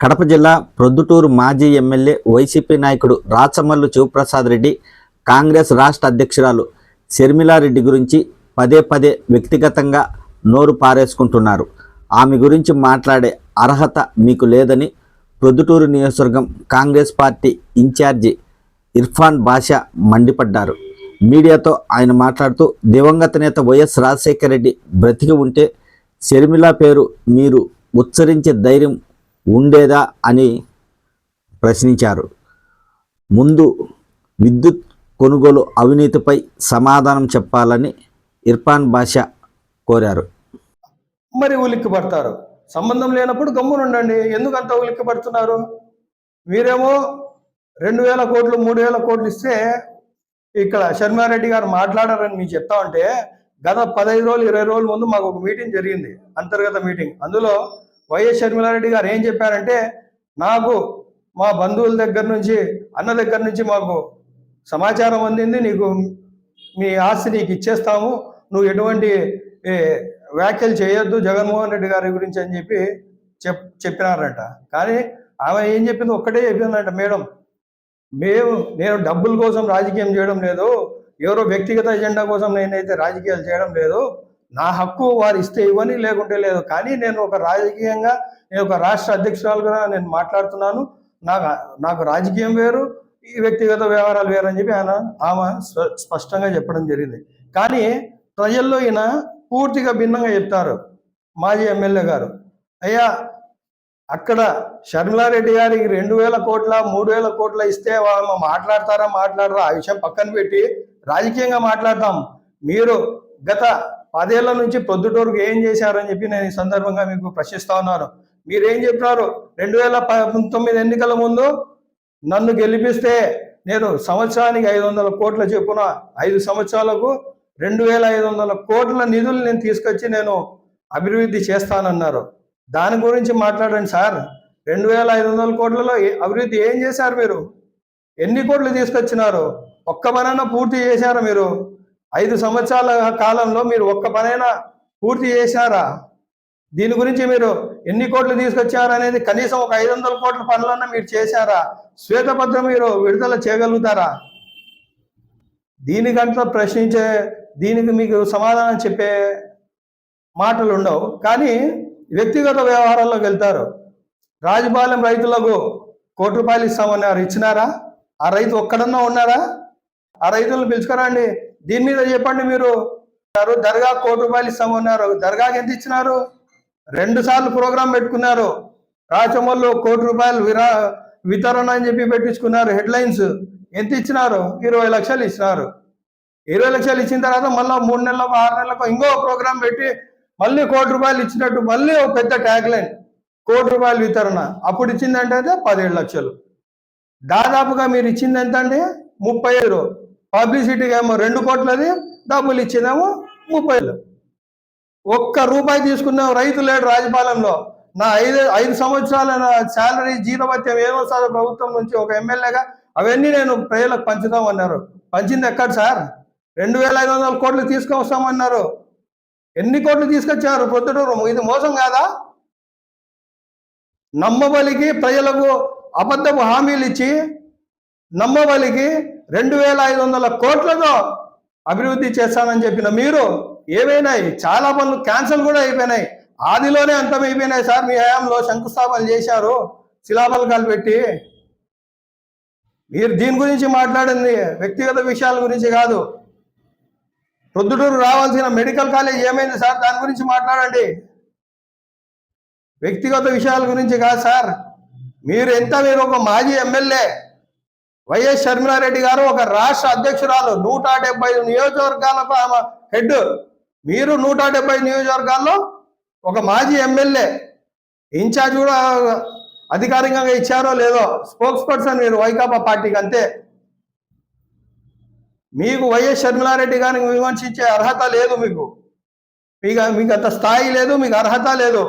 కడప జిల్లా ప్రొద్దుటూరు మాజీ MLA YCP నాయకుడు రాచమల్లు శివప్రసాద్ రెడ్డి కాంగ్రెస్ రాష్ట్ర అధ్యక్షురాలు షర్మిలారెడ్డి గురించి పదే పదే వ్యక్తిగతంగా నోరు పారేసుకుంటున్నారు. ఆమె గురించి మాట్లాడే అర్హత మీకు లేదని ప్రొద్దుటూరు నియోజకవర్గం కాంగ్రెస్ పార్టీ ఇన్ఛార్జి ఇర్ఫాన్ బాషా మండిపడ్డారు. మీడియాతో ఆయన మాట్లాడుతూ దివంగత నేత వైఎస్ రాజశేఖర రెడ్డి బ్రతికి ఉంటే షర్మిల పేరు మీరు ఉచ్చరించే ధైర్యం ఉండేదా అని ప్రశ్నించారు. ముందు విద్యుత్ కొనుగోలు అవినీతిపై సమాధానం చెప్పాలని ఇర్ఫాన్ బాషా కోరారు. మరి ఉలిక్కి పడతారు. సంబంధం లేనప్పుడు గమ్మునుండండి. ఎందుకు అంత ఉలిక్కి పడుతున్నారు? మీరేమో 2000 కోట్లు 3000 కోట్లు ఇస్తే ఇక్కడ షర్మిలారెడ్డి గారు మాట్లాడారని మీకు చెప్తా ఉంటే గత 15 రోజులు 20 రోజుల ముందు మాకు ఒక మీటింగ్ జరిగింది, అంతర్గత మీటింగ్. అందులో వైఎస్ షర్మిలారెడ్డి గారు ఏం చెప్పారంటే, నాకు మా బంధువుల దగ్గర నుంచి అన్న దగ్గర నుంచి మాకు సమాచారం అందింది, నీకు మీ ఆస్తి నీకు ఇచ్చేస్తాము, నువ్వు ఎటువంటి వ్యాఖ్యలు చేయొద్దు జగన్మోహన్ రెడ్డి గారి గురించి అని చెప్పి చెప్పినారంట. కానీ ఆమె ఏం చెప్పింది, ఒక్కటే చెప్పిందంట, మేడం నేను డబ్బుల కోసం రాజకీయం చేయడం లేదు, ఎవరో వ్యక్తిగత ఎజెండా కోసం నేనైతే రాజకీయాలు చేయడం లేదు, నా హక్కు వారు ఇస్తే ఇవ్వని లేకుంటే లేదు, కానీ నేను ఒక రాజకీయంగా నేను ఒక రాష్ట్ర అధ్యక్షురాలుగా నేను మాట్లాడుతున్నాను, నాకు రాజకీయం వేరు ఈ వ్యక్తిగత వ్యవహారాలు వేరు అని చెప్పి ఆమె స్పష్టంగా చెప్పడం జరిగింది. కానీ ప్రజల్లో ఈయన పూర్తిగా భిన్నంగా చెప్తారు. మాజీ ఎమ్మెల్యే గారు, అయ్యా అక్కడ షర్మిలారెడ్డి గారికి 2000 కోట్ల 3000 కోట్ల ఇస్తే వాళ్ళు మాట్లాడతారా ఆ విషయం పక్కన పెట్టి రాజకీయంగా మాట్లాడతాం. మీరు గత 10 ఏళ్ల నుంచి ప్రొద్దుటూరుకు ఏం చేశారని చెప్పి నేను ఈ సందర్భంగా మీకు ప్రశ్నిస్తా ఉన్నాను. మీరేం చెప్పినారు? 2019 ఎన్నికల ముందు నన్ను గెలిపిస్తే నేను సంవత్సరానికి 500 కోట్ల చొప్పున 5 సంవత్సరాలకు 2500 కోట్ల నిధులు నేను తీసుకొచ్చి నేను అభివృద్ధి చేస్తానన్నారు. దాని గురించి మాట్లాడండి సార్. 2500 కోట్లలో అభివృద్ధి ఏం చేశారు? మీరు ఎన్ని కోట్లు తీసుకొచ్చినారు? ఒక్క పనైనా పూర్తి చేశారా? మీరు 5 సంవత్సరాల కాలంలో మీరు ఒక్క పనైనా పూర్తి చేశారా? దీని గురించి మీరు ఎన్ని కోట్లు తీసుకొచ్చారు అనేది కనీసం ఒక 500 కోట్ల పనులన్నా మీరు చేశారా? శ్వేతపత్రం మీరు విడుదల చేయగలుగుతారా? దీనికంతా ప్రశ్నించే, దీనికి మీకు సమాధానం చెప్పే మాటలు ఉండవు. కానీ వ్యక్తిగత వ్యవహారాల్లోకి వెళ్తారు. రాజపాలెం రైతులకు ₹1 ఇస్తామన్నారు, ఇచ్చినారా? ఆ రైతు ఒక్కడన్నా ఉన్నారా? ఆ రైతులను పిలుచుకురండి, దీని మీద చెప్పండి. మీరు దర్గా ₹1 ఇస్తామన్నారు, దర్గాకి ఎంత ఇచ్చినారు? 2 సార్లు ప్రోగ్రాం పెట్టుకున్నారు. రాచమల్లు ₹1 వితరణ అని చెప్పి పెట్టించుకున్నారు హెడ్లైన్స్. ఎంత ఇచ్చినారు? 20 లక్షలు ఇచ్చినారు. 20 లక్షలు ఇచ్చిన తర్వాత మళ్ళీ 3 నెలలకు 6 నెలలకు ఇంకో ప్రోగ్రాం పెట్టి మళ్ళీ ₹1 ఇచ్చినట్టు మళ్ళీ ఒక పెద్ద ట్యాగ్ లైన్, ₹1 వితరణ. అప్పుడు ఇచ్చింది అంటే 17 లక్షలు. దాదాపుగా మీరు ఇచ్చింది ఎంత అండి? 35. పబ్లిసిటీకి ఏమో 2 కోట్లది, డబ్బులు ఇచ్చిందేమో 30. ₹1 తీసుకున్నాం రైతు లేడు రాజపాలెంలో. నా 5 సంవత్సరాల శాలరీ జీతభత్యం ఏమొస్తుందో ప్రభుత్వం నుంచి ఒక ఎమ్మెల్యేగా అవన్నీ నేను ప్రజలకు పంచుతామన్నారు. పంచింది ఎక్కడ సార్? 2500 కోట్లు తీసుకొస్తామన్నారు. ఎన్ని కోట్లు తీసుకొచ్చారు ప్రొద్దుటూరు? ఇది మోసం కాదా? నమ్మబలికి ప్రజలకు అబద్ధపు హామీలు ఇచ్చి నమ్మబలికి 2500 కోట్లతో అభివృద్ధి చేస్తానని చెప్పిన మీరు ఏమైనాయి? చాలా పనులు క్యాన్సల్ కూడా అయిపోయినాయి. ఆదిలోనే అంతమైపోయినాయి సార్. మీ హయాంలో శంకుస్థాపనలు చేశారు శిలాఫలకాలు పెట్టి. మీరు దీని గురించి మాట్లాడింది వ్యక్తిగత విషయాల గురించి కాదు. ప్రొద్దుటూరు రావాల్సిన మెడికల్ కాలేజ్ ఏమైంది సార్? దాని గురించి మాట్లాడండి. వ్యక్తిగత విషయాల గురించి కాదు సార్. మీరు ఒక మాజీ ఎమ్మెల్యే, వైఎస్ షర్మిలారెడ్డి గారు ఒక రాష్ట్ర అధ్యక్షురాలు, 175 నియోజకవర్గాలకు ఆమె హెడ్. మీరు 170 నియోజకవర్గాల్లో ఒక మాజీ ఎమ్మెల్యే, ఇన్ఛార్జ్ కూడా అధికారికంగా ఇచ్చారో లేదో, స్పోక్స్ పర్సన్ మీరు వైకాపా పార్టీకి, అంతే. మీకు వైఎస్ షర్మిలారెడ్డి గారిని విమర్శించే అర్హత లేదు. మీకు అంత స్థాయి లేదు, మీకు అర్హత లేదు.